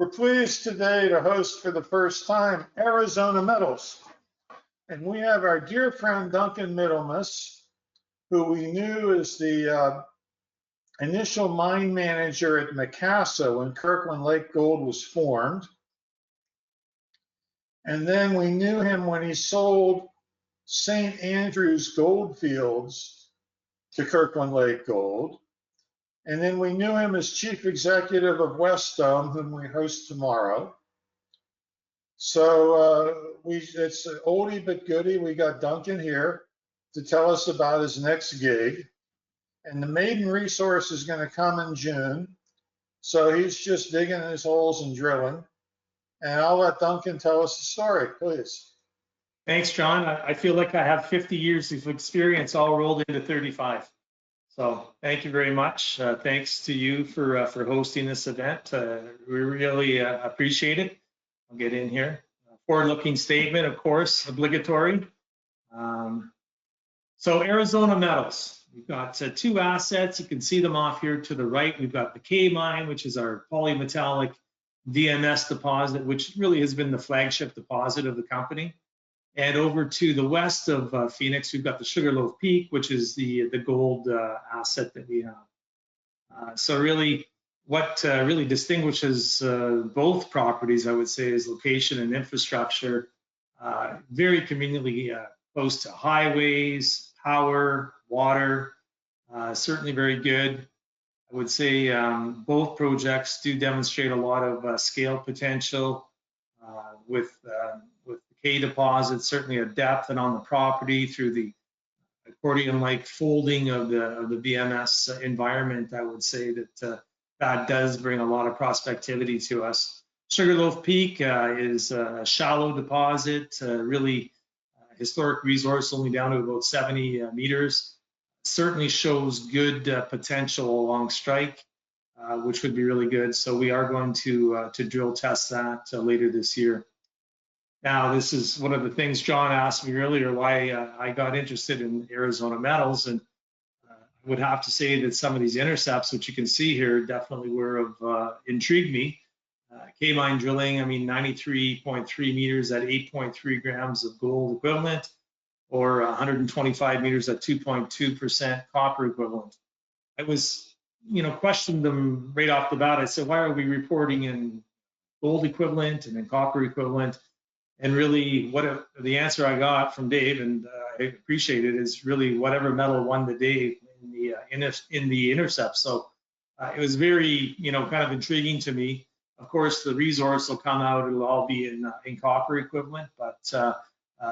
We're pleased today to host for the first time Arizona Metals. And we have our dear friend Duncan Middlemiss, who we knew as the initial mine manager at Macassa when Kirkland Lake Gold was formed. And then we knew him when he sold St. Andrews Goldfields to Kirkland Lake Gold. And then we knew him as chief executive of Wesdome, whom we host tomorrow. So it's an oldie but goodie. We got Duncan here to tell us about his next gig. And the maiden resource is going to come in June. So he's just digging his holes and drilling. And I'll let Duncan tell us the story, please. Thanks, John. I feel like I have 50 years of experience all rolled into 35. So thank you very much. Thanks to you for hosting this event. We really appreciate it. I'll get in here. Forward-looking statement, of course, obligatory. So Arizona Metals, we've got two assets. You can see them off here to the right. We've got the K mine, which is our polymetallic VMS deposit, which really has been the flagship deposit of the company. And over to the west of Phoenix, we've got the Sugarloaf Peak, which is the gold asset that we have. So really, what really distinguishes both properties, I would say, is location and infrastructure. Very conveniently close to highways, power, water, certainly very good. I would say both projects do demonstrate a lot of scale potential with the K deposit, certainly a depth and on the property through the accordion-like folding of the VMS environment. I would say that that does bring a lot of prospectivity to us. Sugarloaf Peak is a shallow deposit, really historic resource, only down to about 70 meters. Certainly shows good potential along strike, which would be really good. So we are going to drill test that later this year. Now, this is one of the things John asked me earlier, why I got interested in Arizona Metals, and I would have to say that some of these intercepts, which you can see here, definitely were of intrigued me. K-mine drilling, I mean, 93.3 meters at 8.3 grams of gold equivalent, or 125 meters at 2.2% copper equivalent. I was, questioned them right off the bat. I said, why are we reporting in gold equivalent and in copper equivalent? And really, the answer I got from Dave, and I appreciate it, is really whatever metal won the day in the intercept. So it was very, kind of intriguing to me. Of course, the resource will come out; it'll all be in copper equivalent, but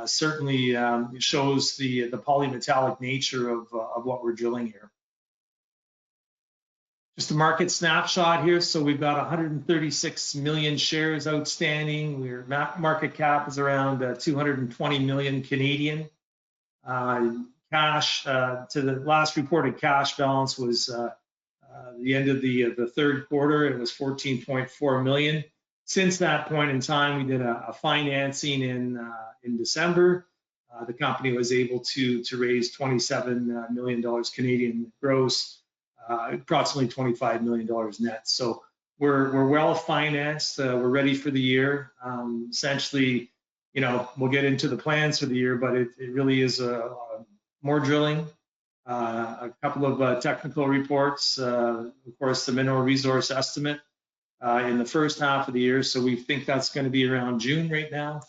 certainly it shows the polymetallic nature of what we're drilling here. Just a market snapshot here. So we've got 136 million shares outstanding. Our market cap is around 220 million Canadian. Cash to the last reported cash balance was the end of the third quarter. It was 14.4 million. Since that point in time, we did a financing in December. The company was able to raise $27 million Canadian gross. Approximately $25 million net. So we're well financed. We're ready for the year. Essentially, we'll get into the plans for the year, but it really is more drilling, a couple of technical reports, of course, the mineral resource estimate in the first half of the year. So we think that's going to be around June right now,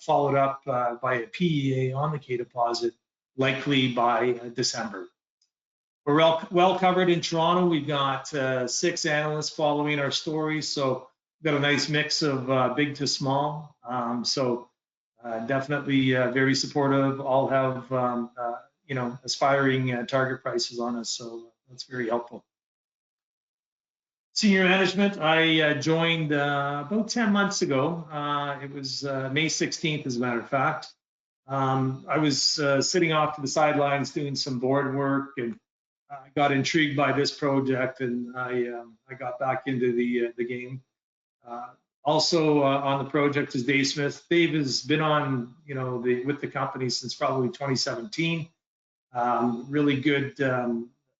followed up by a PEA on the K deposit, likely by December. We're well covered in Toronto. We've got 6 analysts following our story, so we've got a nice mix of big to small. Definitely very supportive. All have aspiring target prices on us, so that's very helpful. Senior management, I joined about 10 months ago. It was May 16th, as a matter of fact. I was sitting off to the sidelines doing some board work, and I got intrigued by this project, and I got back into the game. Also on the project is Dave Smith. Dave has been on, with the company since probably 2017. Really good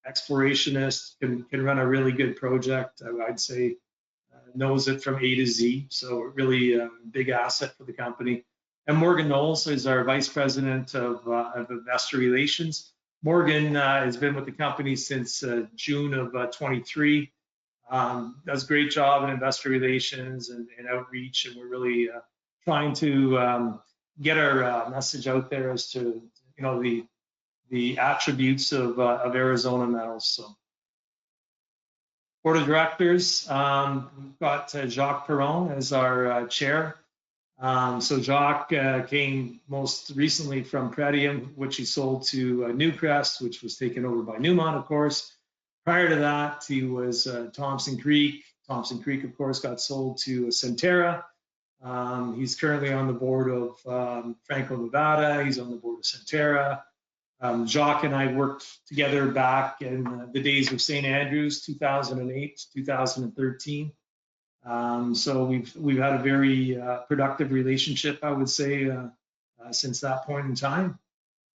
explorationist, can run a really good project. I'd say knows it from A to Z. So really a big asset for the company. And Morgan Knowles is our Vice President of Investor Relations. Morgan has been with the company since June of 23. Does a great job in investor relations and outreach, and we're really trying to get our message out there as to the attributes of Arizona Metals. So, board of directors, we've got Jacques Perron as our chair. So Jacques came most recently from Pretium, which he sold to Newcrest, which was taken over by Newmont, of course. Prior to that, he was Thompson Creek. Thompson Creek, of course, got sold to Centerra. He's currently on the board of Franco-Nevada. He's on the board of Centerra. Jacques and I worked together back in the days of St. Andrews, 2008, 2013. So we've had a very productive relationship, I would say, since that point in time.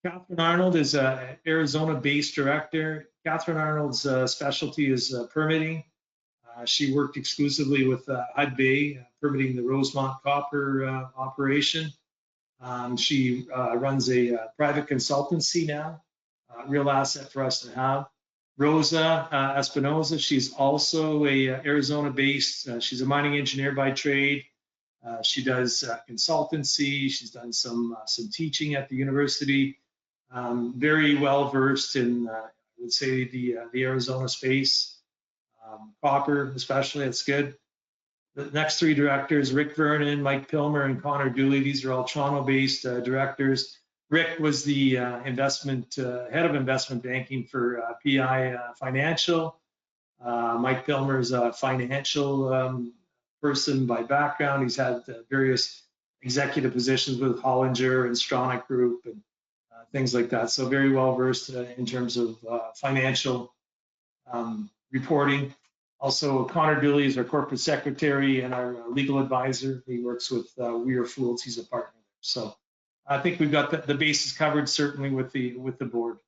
Catherine Arnold is an Arizona-based director. Catherine Arnold's specialty is permitting. She worked exclusively with Hudbay, permitting the Rosemont copper operation. She runs a private consultancy now, real asset for us to have. Rosa Espinoza, she's also a Arizona-based, she's a mining engineer by trade. She does consultancy. She's done some teaching at the university. Very well versed in, I would say, the Arizona space, copper especially. It's good. The next three directors, Rick Vernon, Mike Pilmer, and Connor Dooley. These are all Toronto-based directors. Rick was the head of investment banking for PI Financial. Mike Pilmer is a financial person by background. He's had various executive positions with Hollinger and Stronach Group and things like that. So very well versed in terms of financial reporting. Also, Connor Dooley is our corporate secretary and our legal advisor. He works with Weir Fools. He's a partner. So I think we've got the bases covered, certainly with the board.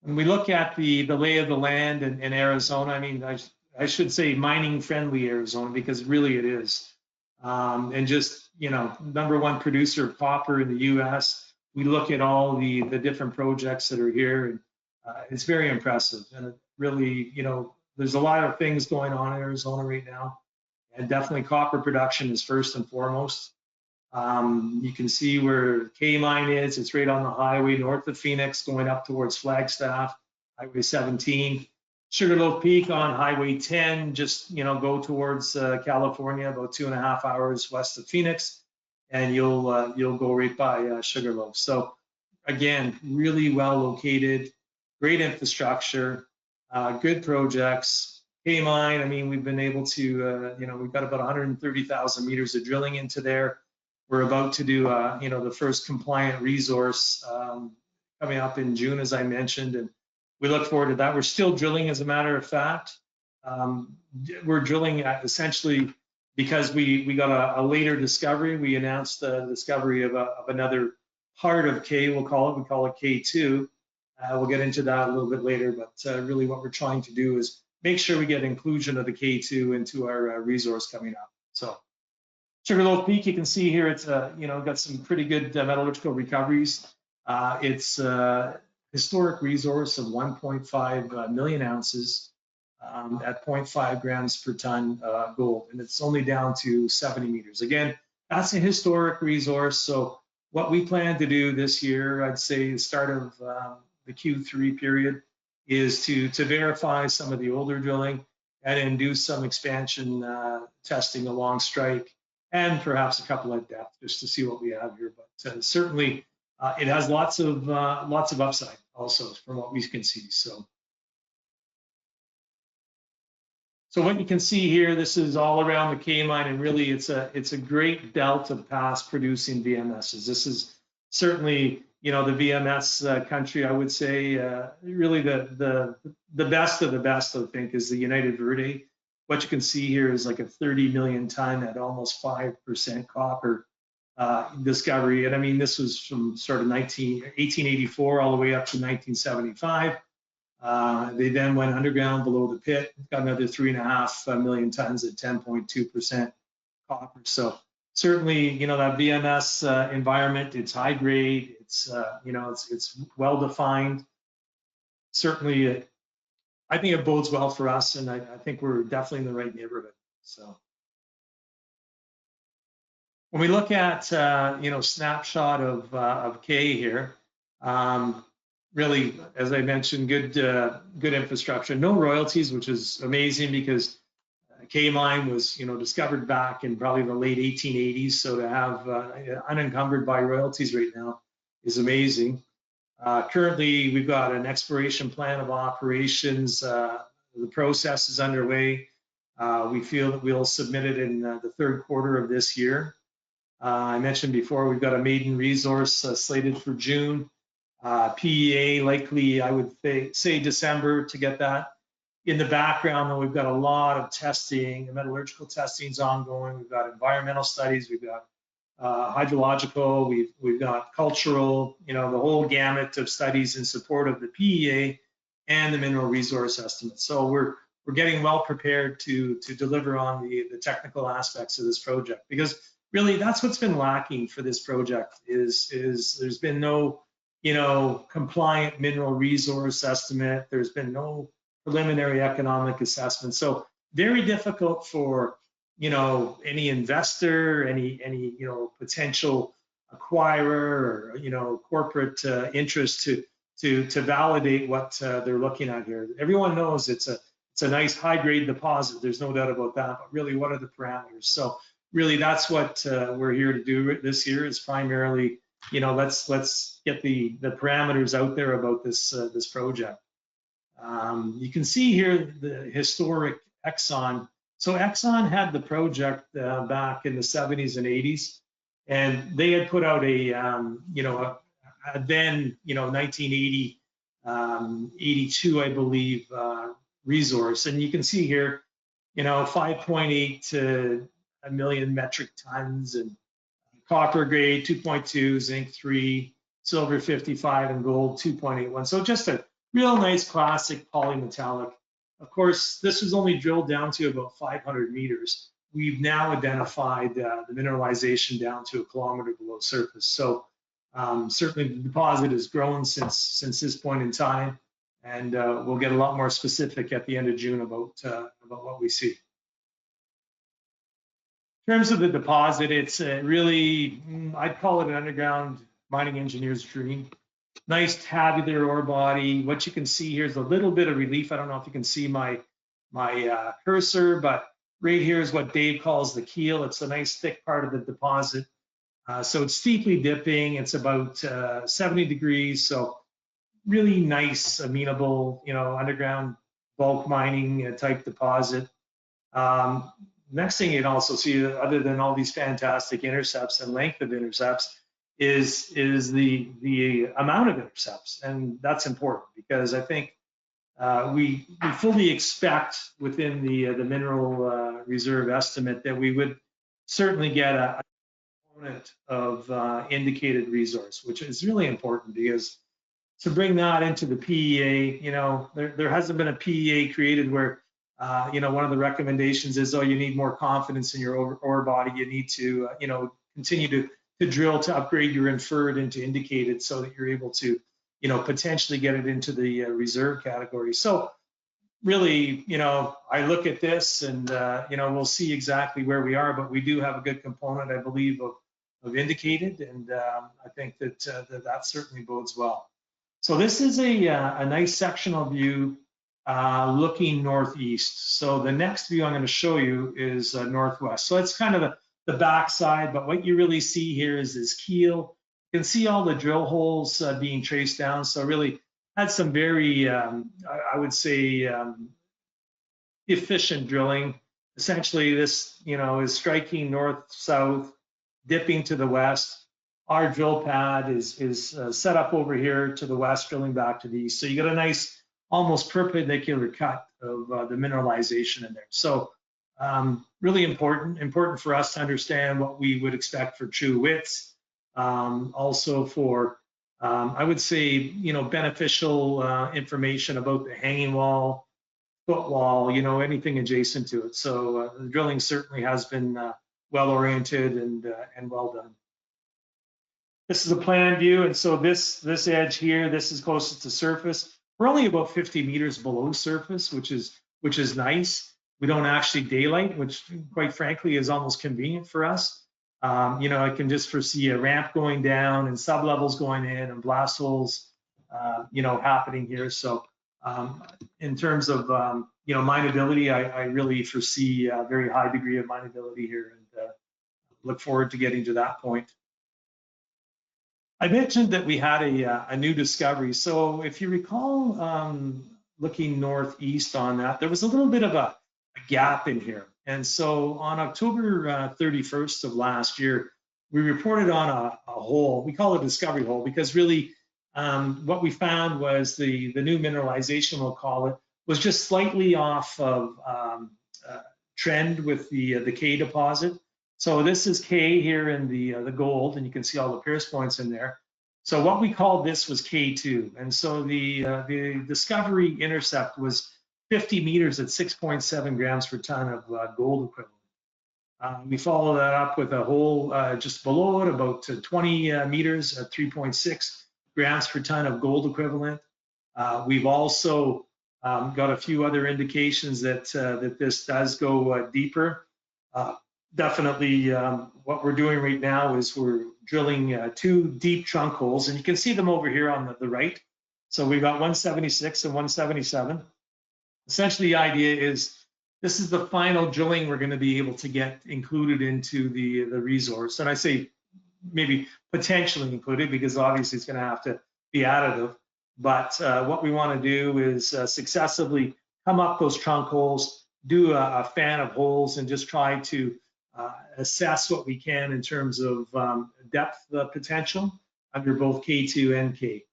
When we look at the lay of the land in Arizona, I mean, I should say mining-friendly Arizona, because really it is. And just, #1 producer of copper in the U.S. We look at all the different projects that are here, and it's very impressive. And it really, there's a lot of things going on in Arizona right now, and definitely copper production is first and foremost. You can see where K Mine is. It's right on the highway north of Phoenix, going up towards Flagstaff, Highway 17. Sugarloaf Peak on Highway 10, just go towards California, about 2.5 hours west of Phoenix, and you'll go right by Sugarloaf. So again, really well located, great infrastructure, good projects. K Mine, I mean, we've been able to, we've got about 130,000 meters of drilling into there. We're about to do, the first compliant resource coming up in June, as I mentioned, and we look forward to that. We're still drilling, as a matter of fact. We're drilling essentially because we got a later discovery. We announced the discovery of another part of K, we'll call it. We call it K2. We'll get into that a little bit later, but really what we're trying to do is make sure we get inclusion of the K2 into our resource coming up. So Sugarloaf Peak, you can see here, it's got some pretty good metallurgical recoveries. It's historic resource of 1.5 million ounces at 0.5 grams per ton gold, and it's only down to 70 meters. Again, that's a historic resource. So what we plan to do this year, I'd say the start of the Q3 period, is to verify some of the older drilling and then do some expansion testing along strike and perhaps a couple at depth, just to see what we have here. But certainly it has lots of upside also from what we can see. So what you can see here, this is all around the K Mine, and really it's a great belt of past producing VMSs. This is certainly, the VMS country, I would say. Really the best of the best, I think, is the United Verde. What you can see here is like a 30 million ton at almost 5% copper discovery. And I mean, this was from sort of 1884 all the way up to 1975. They then went underground below the pit, got another 3.5 million tons at 10.2% copper. So certainly, that VMS environment, it's high grade, it's well defined. Certainly, I think it bodes well for us, and I think we're definitely in the right neighborhood. So when we look at snapshot of K here, really, as I mentioned, good infrastructure, no royalties, which is amazing because K mine was discovered back in probably the late 1880s. So to have unencumbered by royalties right now is amazing. Currently, we've got an exploration plan of operations. The process is underway. We feel that we'll submit it in the third quarter of this year. I mentioned before, we've got a maiden resource slated for June. PEA likely, I would say December to get that. In the background, though, we've got a lot of testing. The metallurgical testing is ongoing. We've got environmental studies. We've got hydrological. We've got cultural. The whole gamut of studies in support of the PEA and the mineral resource estimate. So we're getting well prepared to deliver on the technical aspects of this project, because really that's what's been lacking for this project is there's been no compliant mineral resource estimate. There's been no preliminary economic assessment. So very difficult for any investor, any potential acquirer or corporate interest to validate what they're looking at here. Everyone knows it's a nice high grade deposit. There's no doubt about that. But really, what are the parameters? So really, that's what we're here to do this year. Is primarily let's get the parameters out there about this project. You can see here the historic Exxon. So Exxon had the project back in the 70s and 80s, and they had put out a then 1980, 82, I believe, resource, and you can see here 5.8 to a million metric tons, and copper grade 2.2, zinc 3, silver 55, and gold 2.81. So just a real nice classic polymetallic. Of course, this was only drilled down to about 500 meters. We've now identified the mineralization down to 1 kilometer below surface. So certainly the deposit has grown since this point in time, and we'll get a lot more specific at the end of June about what we see. In terms of the deposit, it's really, I'd call it an underground mining engineer's dream. Nice tabular ore body. What you can see here is a little bit of relief. I don't know if you can see my cursor, but right here is what Dave calls the keel. It's a nice thick part of the deposit. So it's steeply dipping. It's about 70 degrees. So really nice, amenable, underground bulk mining type deposit. Next thing you'd also see, other than all these fantastic intercepts and length of intercepts, is the amount of intercepts, and that's important because I think we fully expect within the mineral reserve estimate that we would certainly get a component of indicated resource, which is really important because to bring that into the PEA, there hasn't been a PEA created where one of the recommendations is, you need more confidence in your ore body. You need to, continue to drill to upgrade your inferred into indicated so that you're able to, potentially get it into the reserve category. So really, I look at this and, we'll see exactly where we are, but we do have a good component, I believe, of indicated. And I think that certainly bodes well. So this is a nice sectional view looking northeast. So the next view I'm going to show you is northwest. So it's kind of the back side, but what you really see here is this keel. You can see all the drill holes being traced down. So really had some very, I would say, efficient drilling. Essentially this, is striking north-south, dipping to the west. Our drill pad is set up over here to the west, drilling back to the east. So you get a nice, almost perpendicular cut of the mineralization in there. So really important for us to understand what we would expect for true widths, also for I would say, beneficial information about the hanging wall, footwall, anything adjacent to it. So the drilling certainly has been well oriented and well done. This is a plan view, and so this edge here, this is closest to surface. We're only about 50 meters below surface, which is nice. We don't actually daylight, which quite frankly is almost convenient for us. I can just foresee a ramp going down and sublevels going in and blast holes, happening here. So in terms of mineability, I really foresee a very high degree of mineability here, and look forward to getting to that point. I mentioned that we had a new discovery. So if you recall, looking northeast on that, there was a little bit of a gap in here. And so on October 31st of last year, we reported on a hole. We call it a discovery hole because really what we found was the new mineralization, we'll call it, was just slightly off of trend with the K deposit. So this is K here in the gold, and you can see all the pierce points in there. So what we called this was K2, and so the discovery intercept was 50 meters at 6.7 grams per ton of gold equivalent. We followed that up with a hole just below it, about 20 meters at 3.6 grams per ton of gold equivalent. We've also got a few other indications that this does go deeper. Definitely what we're doing right now is we're drilling 2 deep trunk holes, and you can see them over here on the right. So we've got 176 and 177. Essentially, the idea is this is the final drilling we're going to be able to get included into the resource. And I say maybe potentially included because obviously it's going to have to be additive. But what we want to do is successively come up those trunk holes, do a fan of holes, and just try to assess what we can in terms of depth potential under both K2 and K.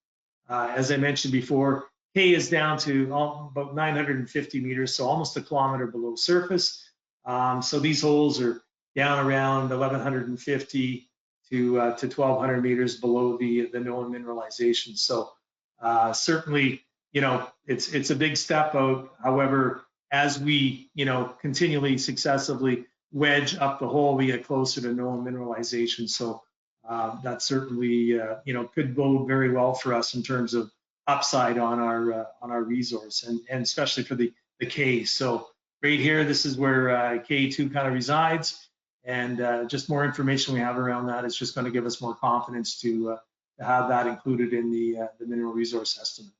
As I mentioned before, K is down to about 950 meters, so almost a kilometer below surface. So these holes are down around 1,150 to 1,200 meters below the known mineralization. So certainly, it's a big step out. However, as we, continually successively wedge up the hole, we get closer to known mineralization. So that certainly, could bode very well for us in terms of upside on our resource, and especially for the K. So right here, this is where K2 kind of resides, and just more information we have around that is just going to give us more confidence to have that included in the mineral resource estimate.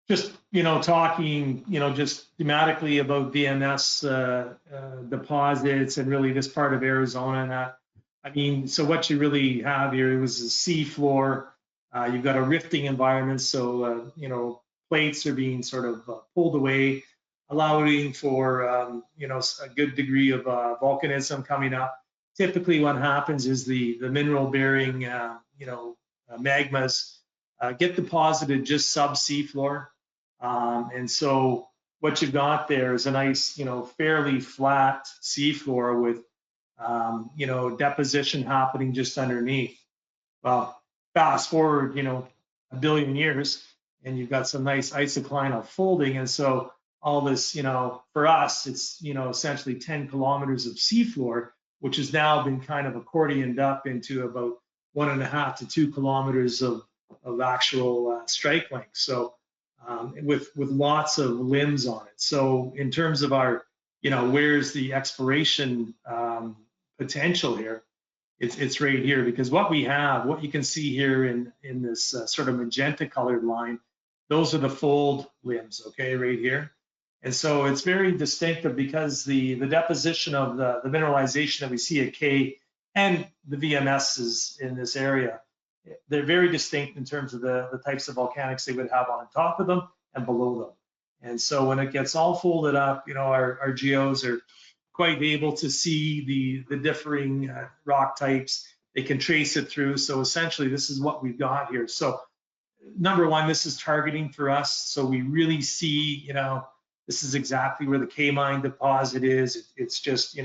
Just, talking, just thematically about VMS deposits and really this part of Arizona. And that, so what you really have here, it was a sea floor. You've got a rifting environment. So, plates are being sort of pulled away, allowing for, a good degree of volcanism coming up. Typically what happens is the mineral bearing, magmas get deposited just sub seafloor. And so what you've got there is a nice, fairly flat seafloor with, deposition happening just underneath. Well, fast forward, a billion years, and you've got some nice isoclinal folding. And so all this, for us, it's, essentially 10 kilometers of seafloor, which has now been kind of accordioned up into about 1.5 to 2 kilometers of actual strike length. So with lots of limbs on it. So in terms of our, where's the exploration potential here, it's right here, because what we have, what you can see here in this sort of magenta colored line, those are the fold limbs, okay, right here. And so it's very distinctive because the deposition of the mineralization that we see at K and the VMSs in this area, they're very distinct in terms of the types of volcanics they would have on top of them and below them. And so when it gets all folded up, our geos are quite able to see the differing rock types. They can trace it through. So essentially, this is what we've got here. So number one, this is targeting for us. So we really see, this is exactly where the K mine deposit is. It's just,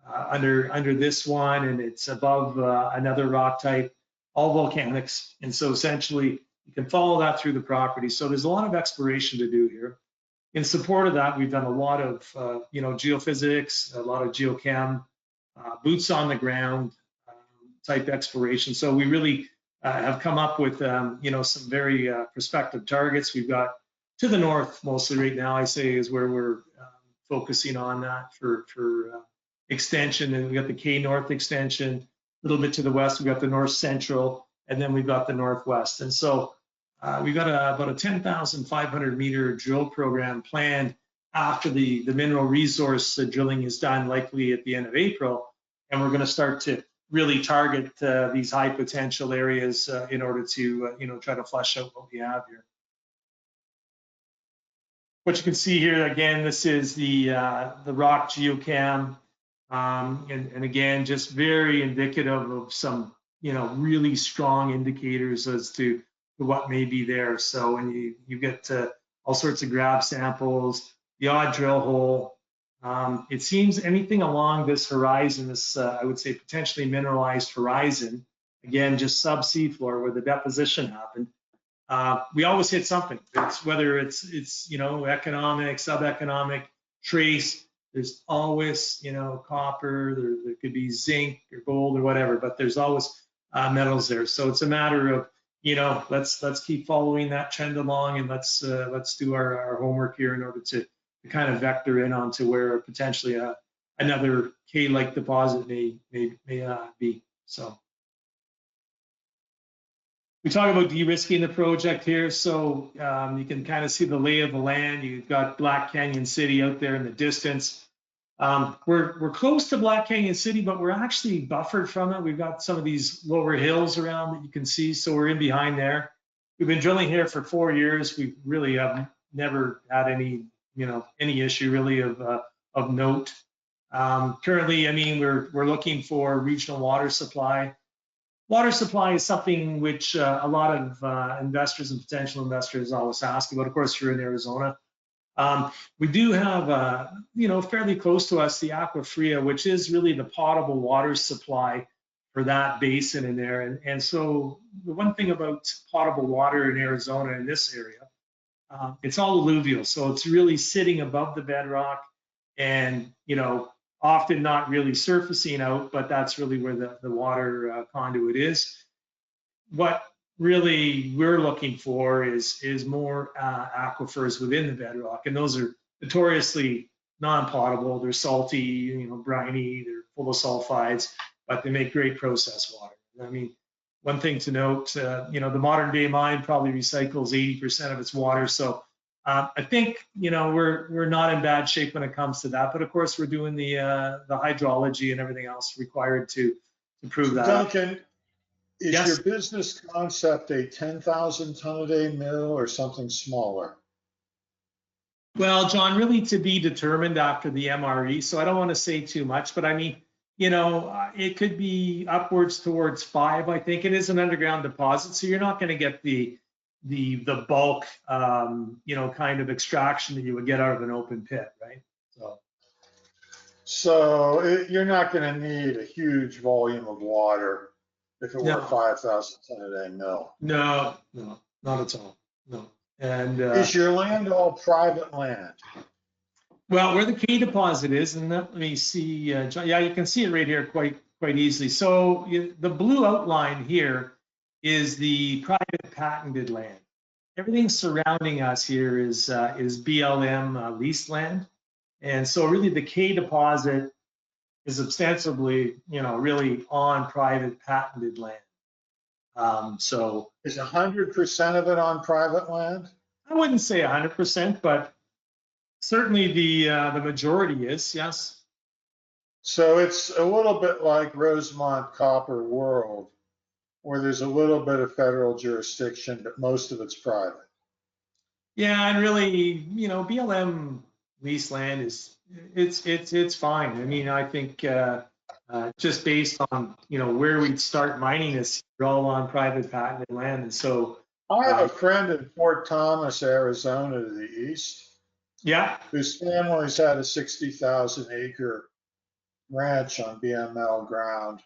under this one, and it's above another rock type. all volcanics. And so essentially you can follow that through the property. So there's a lot of exploration to do here. In support of that, we've done a lot of, geophysics, a lot of geochem, boots on the ground type exploration. So we really have come up with, some very prospective targets. We've got to the north mostly right now, I say, is where we're focusing on that for extension. And we got the K North extension. A little bit to the west, we've got the North Central, and then we've got the Northwest. And so we've got about a 10,500 meter drill program planned after the mineral resource drilling is done, likely at the end of April. And we're going to start to really target these high potential areas in order to, try to flesh out what we have here. What you can see here, again, this is the rock geochem. And again, just very indicative of some, really strong indicators as to what may be there. So when you get all sorts of grab samples, the odd drill hole, it seems anything along this horizon, this I would say potentially mineralized horizon, again, just subsea floor where the deposition happened, we always hit something. It's whether it's economic, sub-economic, trace. There's always copper. There could be zinc or gold or whatever, but there's always metals there. So it's a matter of let's keep following that trend along, and let's do our homework here in order to kind of vector in onto where potentially another K-like deposit may be. So we talk about de-risking the project here. So you can kind of see the lay of the land. You've got Black Canyon City out there in the distance. We're close to Black Canyon City, but we're actually buffered from it. We've got some of these lower hills around that you can see. So we're in behind there. We've been drilling here for 4 years. We really have never had any issue really of note. Currently, we're looking for regional water supply. Water supply is something which a lot of investors and potential investors always ask about. Of course, you're in Arizona. We do have, fairly close to us, the Aqua Fria, which is really the potable water supply for that basin in there. And so the one thing about potable water in Arizona in this area, it's all alluvial. So it's really sitting above the bedrock and, often not really surfacing out, but that's really where the water conduit is. What really we're looking for is more aquifers within the bedrock, and those are notoriously non-potable. They're salty, briny, they're full of sulphides, but they make great process water. One thing to note, the modern day mine probably recycles 80% of its water. So I think, we're not in bad shape when it comes to that, but of course we're doing the hydrology and everything else required to prove that. Duncan, is Yes. your business concept a 10,000 ton a day mill or something smaller? Well, John, really to be determined after the MRE. So I don't want to say too much, but it could be upwards towards 5. I think it is an underground deposit, so you're not going to get the bulk, kind of extraction that you would get out of an open pit, right? So you're not going to need a huge volume of water if it were a 5,000 ton a day mill. No, not at all. No. And is your land all private land? Well, where the K deposit is, and let me see, John, yeah, you can see it right here quite easily. So the blue outline here is the private patented land. Everything surrounding us here is BLM leased land, and so really the K deposit is ostensibly, really on private patented land. So is 100% of it on private land? I wouldn't say 100%, but certainly the majority is, yes. So it's a little bit like Rosemont Copper World, where there's a little bit of federal jurisdiction, but most of it's private. Yeah, and really, BLM lease land it's fine. I think just based on where we'd start mining this, you're all on private patented land, and so I have a friend in Fort Thomas, Arizona, to the east. Yeah. Whose family's had a 60,000 acre ranch on BML ground,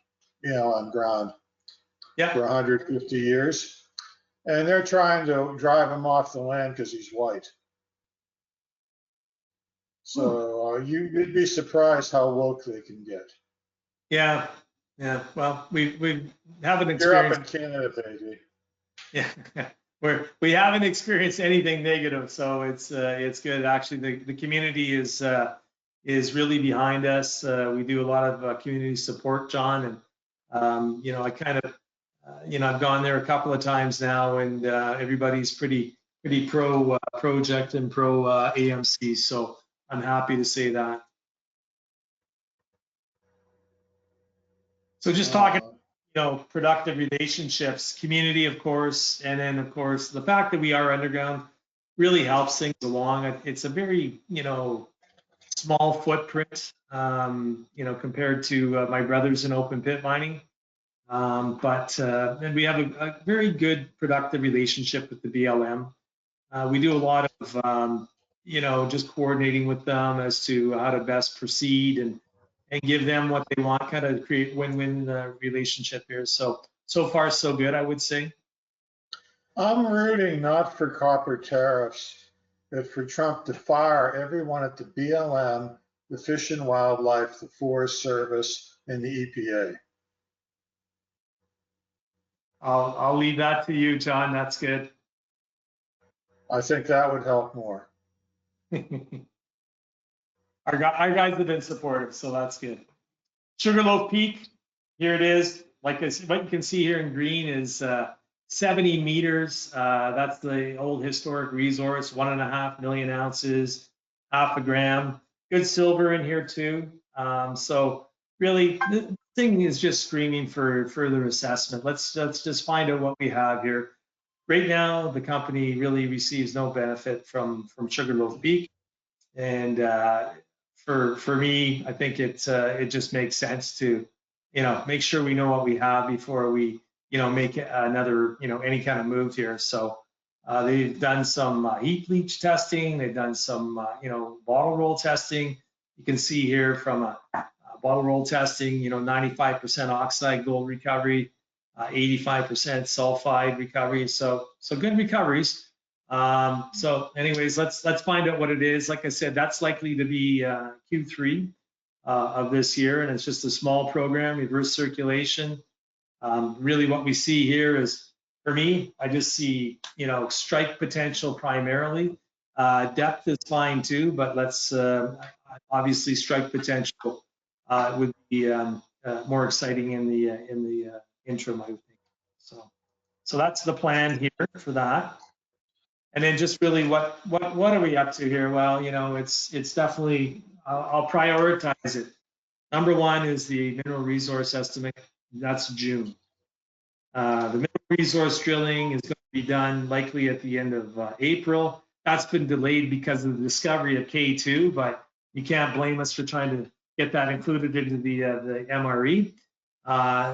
BLM ground. Yeah. for 150 years. And they're trying to drive him off the land because he's white. So you'd be surprised how woke they can get. Yeah. Yeah. Well, we haven't You're up experienced. in Canada, baby. Yeah. We haven't experienced anything negative, so it's good. Actually, the community is really behind us. We do a lot of community support, John, and I kind of I've gone there a couple of times now, and everybody's pretty pro project and pro AMC. So I'm happy to say that. So just talking, productive relationships, community, of course, and then of course the fact that we are underground really helps things along. It's a very small footprint, compared to my brothers in open pit mining. But we have a very good productive relationship with the BLM. We do a lot of, just coordinating with them as to how to best proceed and give them what they want, kind of create win-win relationship here. So far, so good, I would say. I'm rooting not for copper tariffs, but for Trump to fire everyone at the BLM, the Fish and Wildlife, the Forest Service, and the EPA. I'll leave that to you, John. That's good. I think that would help more. Our guys have been supportive, so that's good. Sugarloaf Peak, here it is. What you can see here in green is 70 meters. That's the old historic resource, 1.5 million ounces, half a gram. Good silver in here too. So really, the thing is just screaming for further assessment. Let's just find out what we have here. Right now, the company really receives no benefit from Sugarloaf Peak, and for me, I think it just makes sense to make sure we know what we have before we make another any kind of move here. So they've done some heat leach testing. They've done some bottle roll testing. You can see here from a bottle roll testing, 95% oxide gold recovery, 85% sulphide recovery. So good recoveries. So anyways, let's find out what it is. Like I said, that's likely to be Q3 of this year, and it's just a small program, reverse circulation. Really what we see here is, for me, I just see, strike potential primarily. Depth is fine too, but let's obviously strike potential would be more exciting in the interim, I would think. So that's the plan here for that. And then just really what are we up to here? Well, it's definitely, I'll prioritize it. Number one is the mineral resource estimate. That's June. The mineral resource drilling is going to be done likely at the end of April. That's been delayed because of the discovery of K2, but you can't blame us for trying to get that included into the MRE.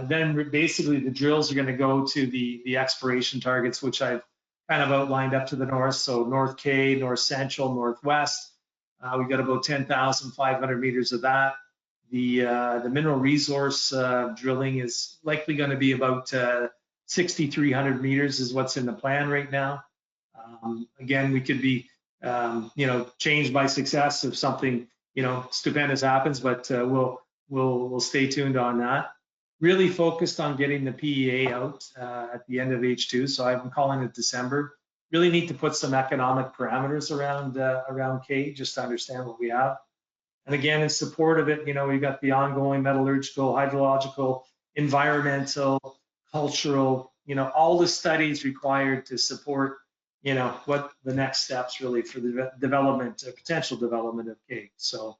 Then basically the drills are going to go to the exploration targets, which I've kind of outlined up to the north. So North K, North Central, Northwest. We've got about 10,500 meters of that. The mineral resource drilling is likely going to be about 6,300 meters is what's in the plan right now. Again, we could be, changed by success if something, stupendous happens, but we'll stay tuned on that. Really focused on getting the PEA out at the end of H2, so I'm calling it December. Really need to put some economic parameters around K just to understand what we have. And again, in support of it, we've got the ongoing metallurgical, hydrological, environmental, cultural, all the studies required to support, what the next steps really for the development, potential development of K. So,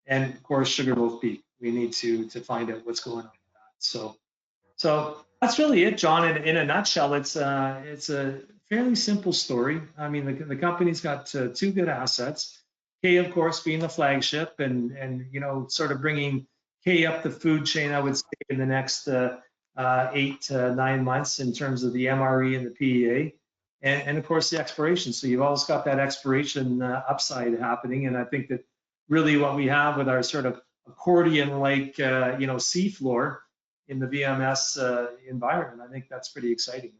and of course, Sugarloaf Peak. We need to find out what's going on. So that's really it, John. In a nutshell, it's a fairly simple story. I mean, the company's got two good assets. K, of course, being the flagship, and sort of bringing K up the food chain, I would say, in the next 8 to 9 months in terms of the MRE and the PEA, and of course the exploration. So you've always got that exploration upside happening, and I think that really what we have with our sort of accordion-like seafloor in the VMS environment. I think that's pretty exciting.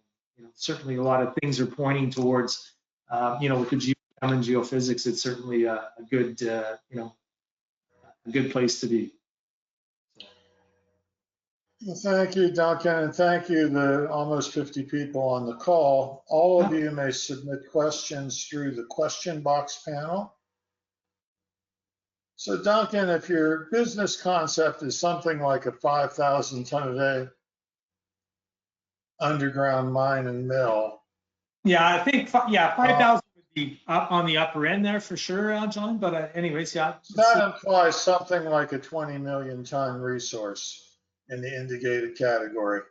Certainly a lot of things are pointing towards, with the geochem and geophysics, it's certainly a good, a good place to be. Well, thank you, Duncan, and thank you, the almost 50 people on the call. All of you may submit questions through the question box panel. So, Duncan, if your business concept is something like a 5,000 ton a day underground mine and mill. Yeah, I think 5,000 would be up on the upper end there for sure, John. But anyways, yeah. That implies something like a 20 million ton resource in the indicated category.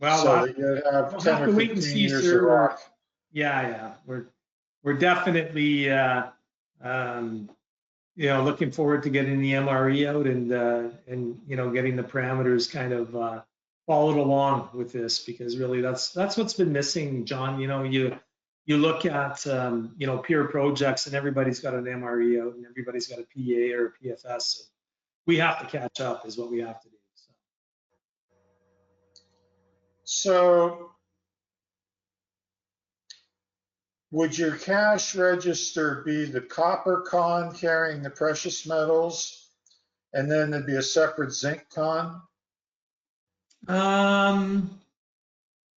Well, so that you have 10 or 15 years of rock. Yeah. We're definitely looking forward to getting the MRE out and getting the parameters kind of followed along with this, because really that's what's been missing, John. You look at peer projects and everybody's got an MRE out and everybody's got a PA or a PFS. We have to catch up is what we have to do. So would your cash register be the copper con carrying the precious metals, and then there'd be a separate zinc con?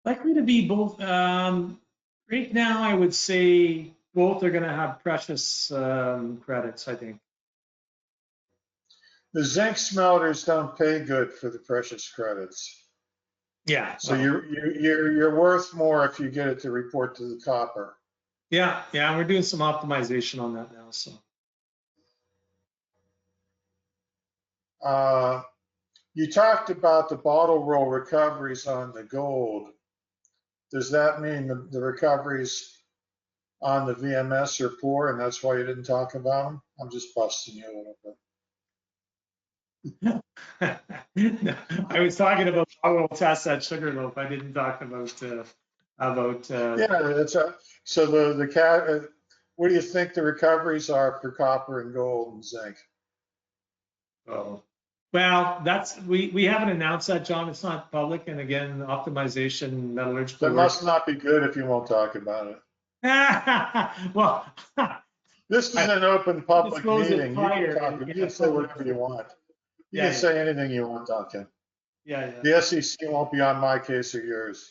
Likely to be both. Right now, I would say both are going to have precious credits, I think. The zinc smelters don't pay good for the precious credits. Yeah. So you're worth more if you get it to report to the copper. Yeah, we're doing some optimization on that now. So. You talked about the bottle roll recoveries on the gold. Does that mean the recoveries on the VMS are poor, and that's why you didn't talk about them? I'm just busting you a little bit. No, I was talking about bottle tests at Sugarloaf. I didn't talk about. Yeah, that's so the cat. What do you think the recoveries are for copper and gold and zinc? Oh, well, we haven't announced that, John. It's not public, and again, optimization metallurgical. That must not be good if you won't talk about it. Well, this is an open public meeting. You can say whatever you want. You can say anything you want, Duncan. Yeah. The SEC won't be on my case or yours.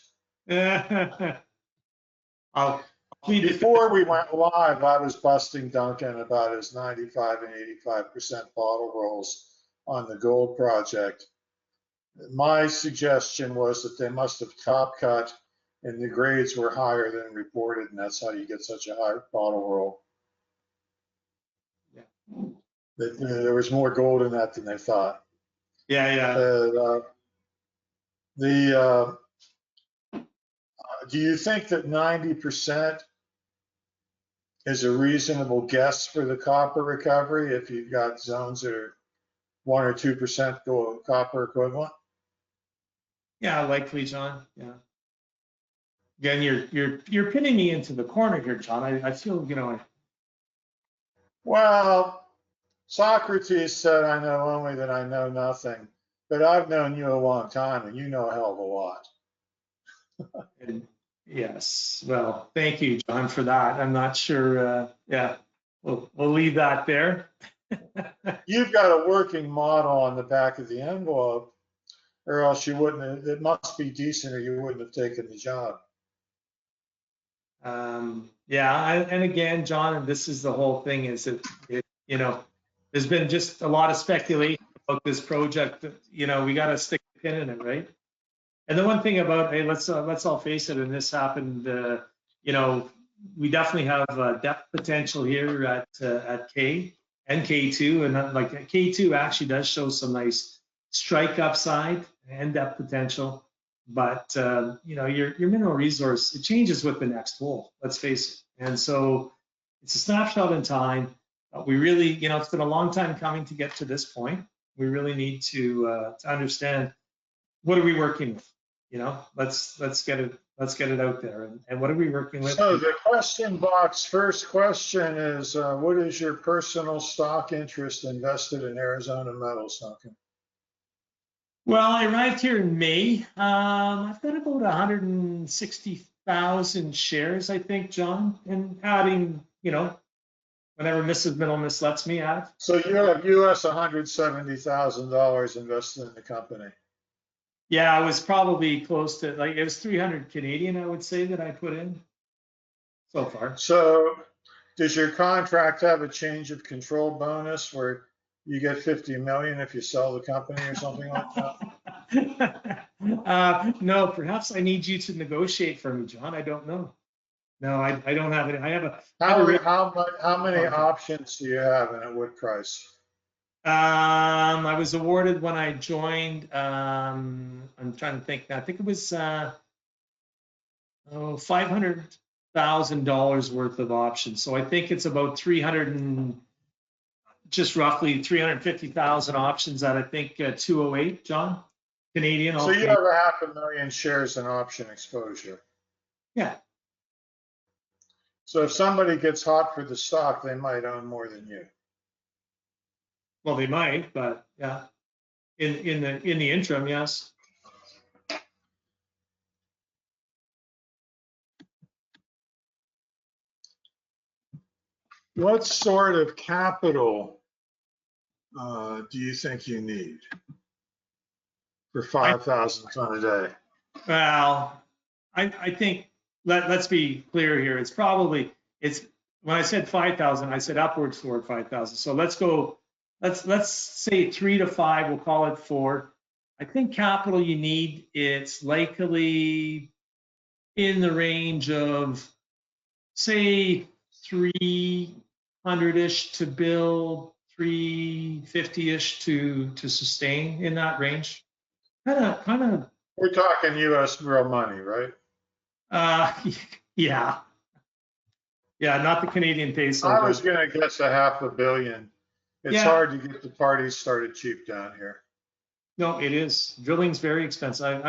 Before we went live, I was busting Duncan about his 95 and 85% bottle rolls on the gold project. My suggestion was that they must have top cut and the grades were higher than reported, and that's how you get such a high bottle roll. Yeah. That there was more gold in that than they thought. Yeah. Do you think that 90% is a reasonable guess for the copper recovery if you've got zones that are 1 or 2% gold copper equivalent? Yeah, likely, John. Yeah. Again, you're pinning me into the corner here, John. I feel, Well, Socrates said, "I know only that I know nothing," but I've known you a long time, and you know a hell of a lot. Yes. Well, thank you, John, for that. I'm not sure. We'll leave that there. You've got a working model on the back of the envelope, or else you wouldn't have, it must be decent or you wouldn't have taken the job. And again, John, and this is the whole thing, is that, there's been just a lot of speculation about this project. We got to stick a pin in it, right? And the one thing about, hey, let's all face it, and this happened, we definitely have depth potential here at K and K2, and like K2 actually does show some nice strike upside and depth potential. But your mineral resource, it changes with the next hole. Let's face it. And so it's a snapshot in time. We really, it's been a long time coming to get to this point. We really need to understand, what are we working with? Let's get it out there. And what are we working with? So the question box, first question is, what is your personal stock interest invested in Arizona Metals, Duncan? Well, I arrived here in May. I've got about 160,000 shares, I think, John, and adding, whenever Mrs. Middlemiss lets me add. So you have US $170,000 invested in the company. Yeah, I was probably close to, like, it was 300 Canadian, I would say, that I put in so far. So does your contract have a change of control bonus where you get 50 million if you sell the company or something like that? No, perhaps I need you to negotiate for me, John. I don't know. No, I don't have it. I have a How many options do you have and at what price? I was awarded when I joined. I'm trying to think now. I think it was $500,000 worth of options. So I think it's about 300 and just roughly 350,000 options at I think 208, John, Canadian. So you have 500,000 shares in option exposure. Yeah. So if somebody gets hot for the stock, they might own more than you. Well, they might, but yeah, in the interim, yes. What sort of capital do you think you need for 5,000 ton a day? Well, I think let's be clear here. It's when I said 5,000, I said upwards toward 5,000. So let's go. Let's say 3 to 5. We'll call it 4. I think capital you need, it's likely in the range of say 300-ish to build, 350-ish to sustain, in that range. Kind of. We're talking US real money, right? Yeah, not the Canadian peso. I was going to guess $500 million. It's hard to get the parties started cheap down here. No, it is. Drilling's very expensive.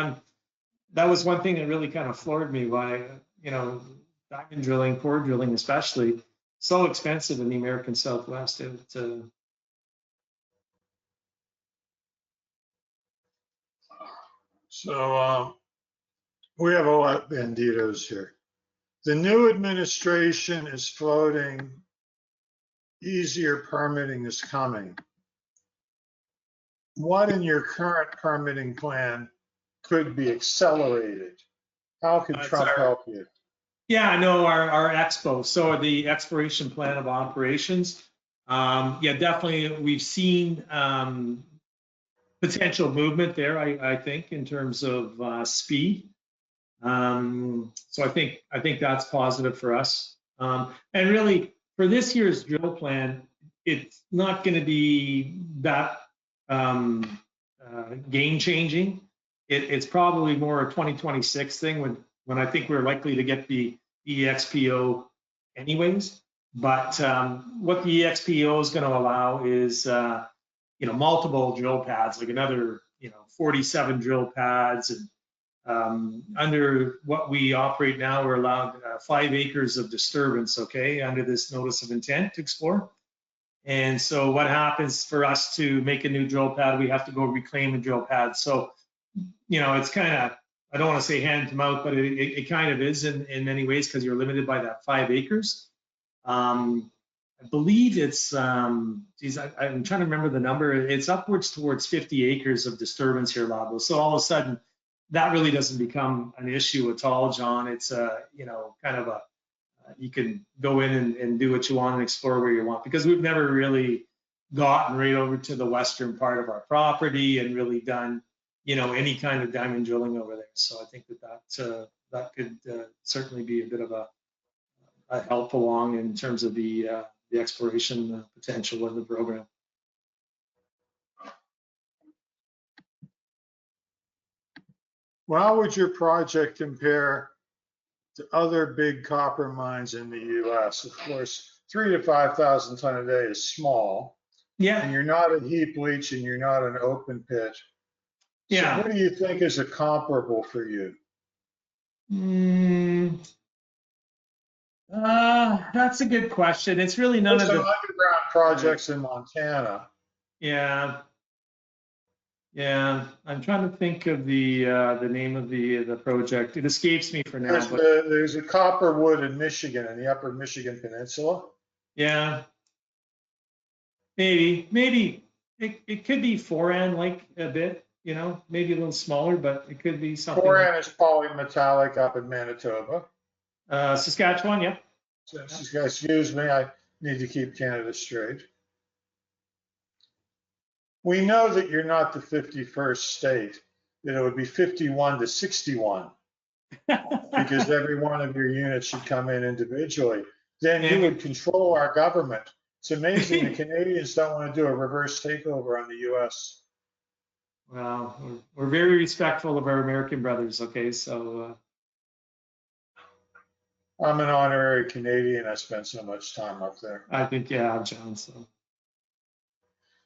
That was one thing that really kind of floored me. Why, diamond drilling, core drilling, especially, so expensive in the American Southwest. So we have a lot of banditos here. The new administration is floating easier permitting is coming. What in your current permitting plan could be accelerated? How could Trump help you? Yeah, no, our expo. So the exploration plan of operations. Definitely we've seen potential movement there, I think, in terms of speed. So I think that's positive for us. And really, for this year's drill plan, it's not going to be that game changing. It's probably more a 2026 thing when I think we're likely to get the EXPO anyways. But what the EXPO is going to allow is multiple drill pads, like another 47 drill pads, and under what we operate now, we're allowed 5 acres of disturbance, okay, under this notice of intent to explore. And so what happens for us to make a new drill pad, we have to go reclaim a drill pad. So, it's kind of, I don't want to say hand to mouth, but it kind of is in many ways because you're limited by that 5 acres. I believe it's, I'm trying to remember the number. It's upwards towards 50 acres of disturbance here, Labo. So all of a sudden, that really doesn't become an issue at all, John. It's kind of you can go in and do what you want and explore where you want, because we've never really gotten right over to the western part of our property and really done, any kind of diamond drilling over there. So I think that could certainly be a bit of a help along in terms of the exploration potential of the program. Well, how would your project compare to other big copper mines in the U.S.? Of course, 3,000 to 5,000 ton a day is small. Yeah. And you're not a heap leach and you're not an open pit. Yeah. So what do you think is a comparable for you? That's a good question. It's really none of the underground projects in Montana. Yeah. Yeah, I'm trying to think of the name of the project. It escapes me for now, There's but there's a copperwood in Michigan, in the Upper Michigan Peninsula. yeah, maybe it could be Foran like a bit, you know, maybe a little smaller, but it could be something like Foran is polymetallic up in Manitoba. Saskatchewan. Yeah. Since you guys excuse me, I need to keep Canada straight. We know that you're not the 51st state, that it would be 51 to 61 because every one of your units should come in individually. Then you would control our government. It's amazing the Canadians don't want to do a reverse takeover on the US. Well, we're very respectful of our American brothers. Okay, so I'm an honorary Canadian. I spent so much time up there. I think yeah, John. So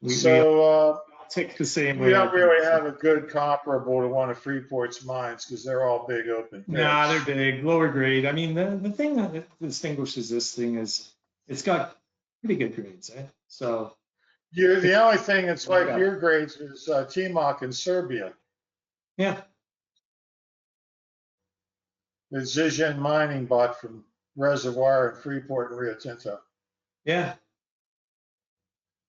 we So tick the same way. we don't really have a good comparable to one of Freeport's mines because they're all big open pits. Nah, they're big, lower grade. I mean, the thing that distinguishes this thing is it's got pretty good grades, eh? So The only thing that's like your grades is Timok in Serbia. yeah, The Zijin Mining bought from Reservoir and Freeport and Rio Tinto. yeah.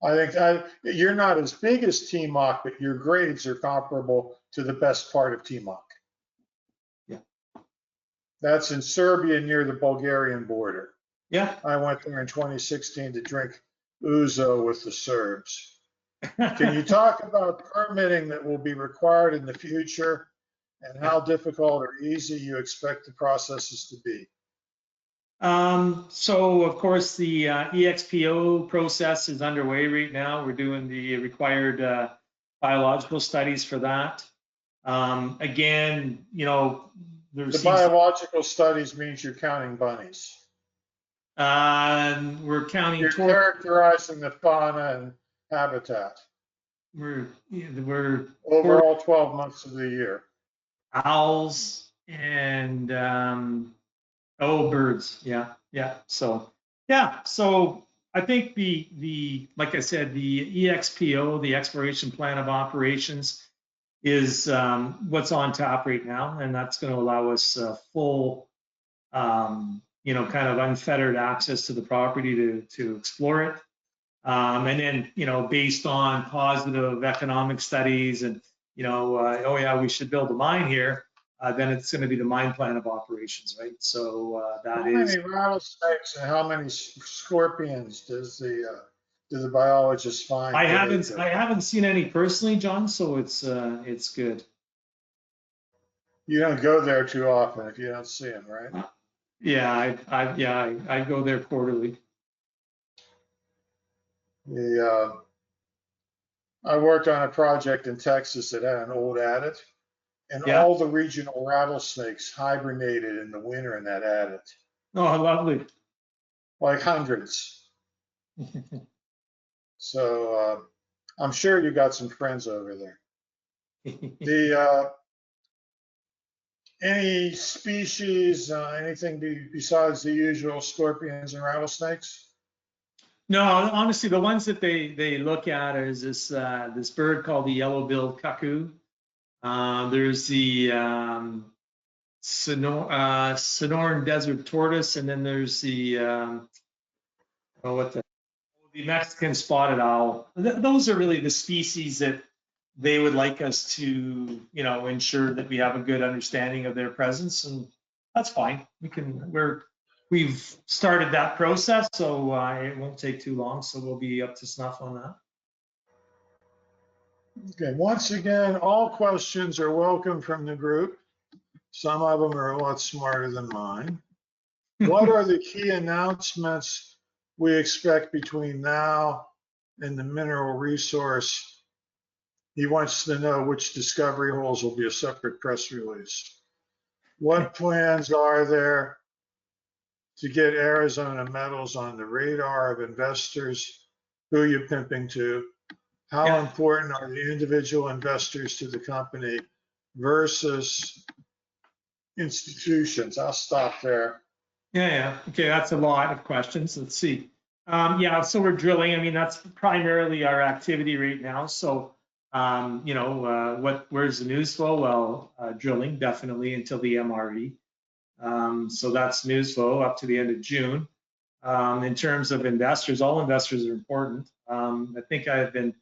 I think you're not as big as Timok, but your grades are comparable to the best part of Timok. Yeah. That's in Serbia near the Bulgarian border. Yeah. I went there in 2016 to drink ouzo with the Serbs. Can you talk about permitting that will be required in the future and how difficult or easy you expect the processes to be? So of course the EXPO process is underway right now. We're doing the required biological studies for that. Again, you know, the biological studies means you're counting bunnies. We're counting. You're characterizing the fauna and habitat. We're overall 12 months of the year. Owls and birds. Yeah. So I think the like I said, the EXPO, the exploration plan of operations, is what's on tap right now, and that's going to allow us full, you know, kind of unfettered access to the property to explore it. And then, you know, based on positive economic studies and, you know, oh yeah, we should build a mine here, then it's going to be the mine plan of operations, right? So how many rattlesnakes and how many scorpions does the biologist find? I haven't seen any personally, John. So it's good. You don't go there too often if you don't see them, right? Yeah, I go there quarterly. I worked on a project in Texas that had an old adit, and all the regional rattlesnakes hibernated in the winter in that adit. Oh, lovely. Like hundreds. So I'm sure you got some friends over there. Any species, anything besides the usual scorpions and rattlesnakes? No, honestly, the ones that they look at is this bird called the yellow-billed cuckoo. There's the Sonoran desert tortoise, and then there's the Mexican spotted owl. Those are really the species that they would like us to, you know, ensure that we have a good understanding of their presence, and that's fine. We've started that process, so it won't take too long. So we'll be up to snuff on that. Okay, once again, all questions are welcome from the group. Some of them are a lot smarter than mine. What are the key announcements we expect between now and the mineral resource? He wants to know which discovery holes will be a separate press release. What plans are there to get Arizona Metals on the radar of investors? Who are you pimping to? How important are the individual investors to the company versus institutions? I'll stop there. Yeah. Okay, that's a lot of questions. Let's see. So we're drilling. I mean, that's primarily our activity right now. So Where's the news flow? Well, drilling definitely until the MRE. So that's news flow up to the end of June. In terms of investors, all investors are important. I think I've been,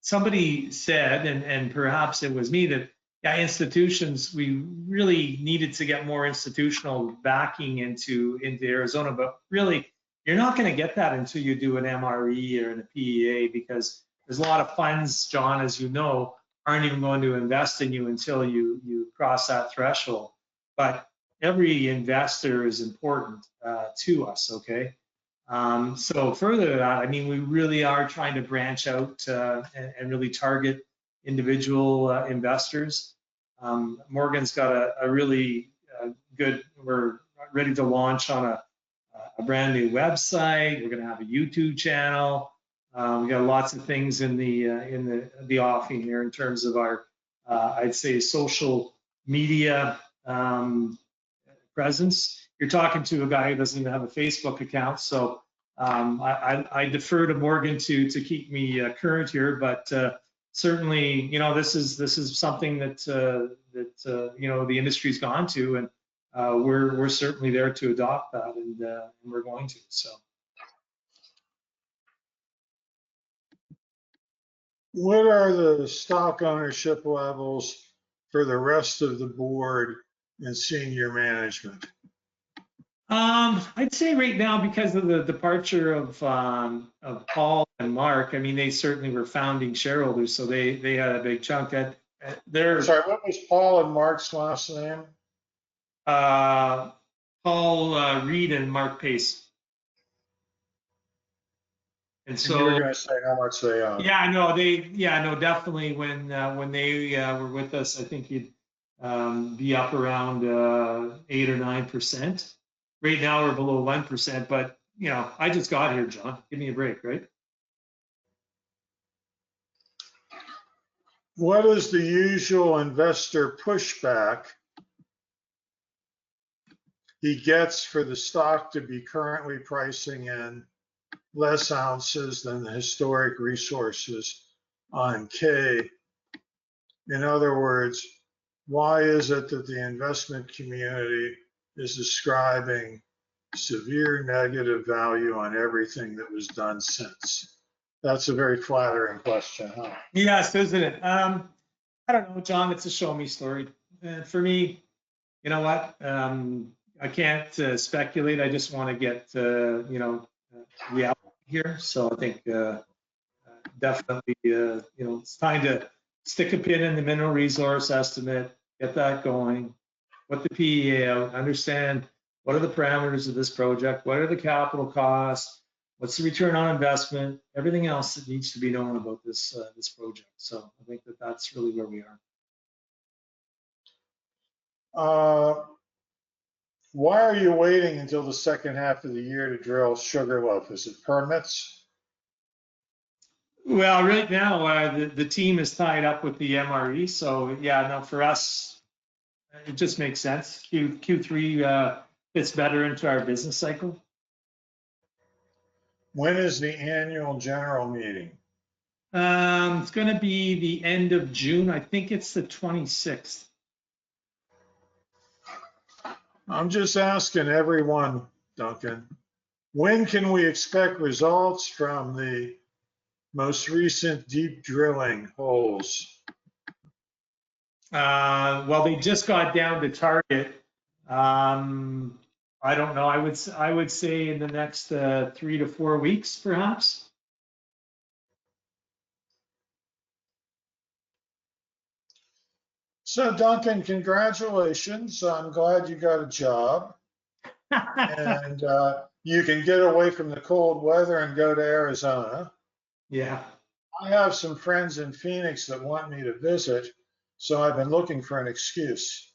somebody said, and perhaps it was me, that yeah, institutions, we really needed to get more institutional backing into Arizona, but really, you're not going to get that until you do an MRE or a PEA, because there's a lot of funds, John, as you know, aren't even going to invest in you until you cross that threshold. But every investor is important to us, okay? So further to that, I mean, we really are trying to branch out and really target individual investors. Morgan's got a really good, we're ready to launch on a brand new website. We're going to have a YouTube channel. We got lots of things in the offing here in terms of our, I'd say, social media presence. You're talking to a guy who doesn't even have a Facebook account, so I defer to Morgan to keep me current here. But certainly, this is something that the industry's gone to, and we're certainly there to adopt that, and we're going to. So. What are the stock ownership levels for the rest of the board and senior management? I'd say right now, because of the departure of Paul and Mark, I mean, they certainly were founding shareholders, so they had a big chunk. Sorry, what was Paul and Mark's last name? Paul Reed and Mark Pace. And so you were going to say how much they own. Yeah, no, definitely. When they were with us, I think you'd be up around 8 or 9%. Right now we're below 1%, but I just got here, John. Give me a break, right? What is the usual investor pushback he gets for the stock to be currently pricing in less ounces than the historic resources on K? In other words, why is it that the investment community is ascribing severe negative value on everything that was done since? That's a very flattering question, huh? Yes, isn't it? I don't know, John. It's a show me story. For me, you know what? I can't speculate. I just want to get reality here. So I think definitely, it's time to stick a pin in the mineral resource estimate, get that going, put the PEA out, understand what are the parameters of this project, what are the capital costs, what's the return on investment, everything else that needs to be known about this project. So I think that's really where we are. Why are you waiting until the second half of the year to drill Sugarloaf? Is it permits? Well, right now the team is tied up with the MRE, so yeah, no, for us it just makes sense. Q3 fits better into our business cycle. When is the annual general meeting? It's going to be the end of June. I think it's the 26th. I'm just asking everyone, Duncan, when can we expect results from the most recent deep drilling holes? Well, they just got down to target. I don't know. I would say in the next 3 to 4 weeks, perhaps. So, Duncan, congratulations. I'm glad you got a job. And you can get away from the cold weather and go to Arizona. Yeah. I have some friends in Phoenix that want me to visit, so I've been looking for an excuse.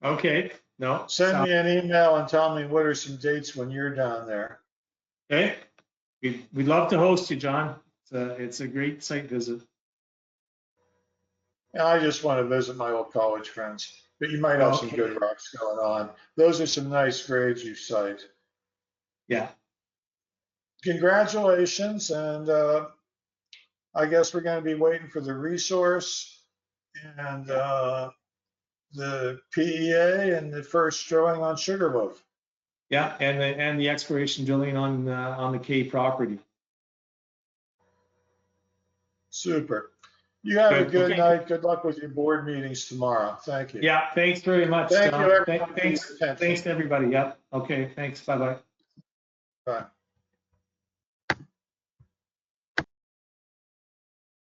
Okay. No. Send me an email and tell me what are some dates when you're down there. Okay. We'd love to host you, John. It's a great site visit. I just want to visit my old college friends, but you might have some good rocks going on. Those are some nice grades you cite. Yeah. Congratulations, and I guess we're going to be waiting for the resource and the PEA and the first drilling on Sugarloaf. Yeah, and the exploration drilling on the K property. Super. You have a Good. good Okay. night. Good luck with your board meetings tomorrow. Thank you. Yeah, thanks very much. Thank you, everyone, for your Thanks attention. to everybody. Yep. Okay, thanks. Bye-bye. Bye.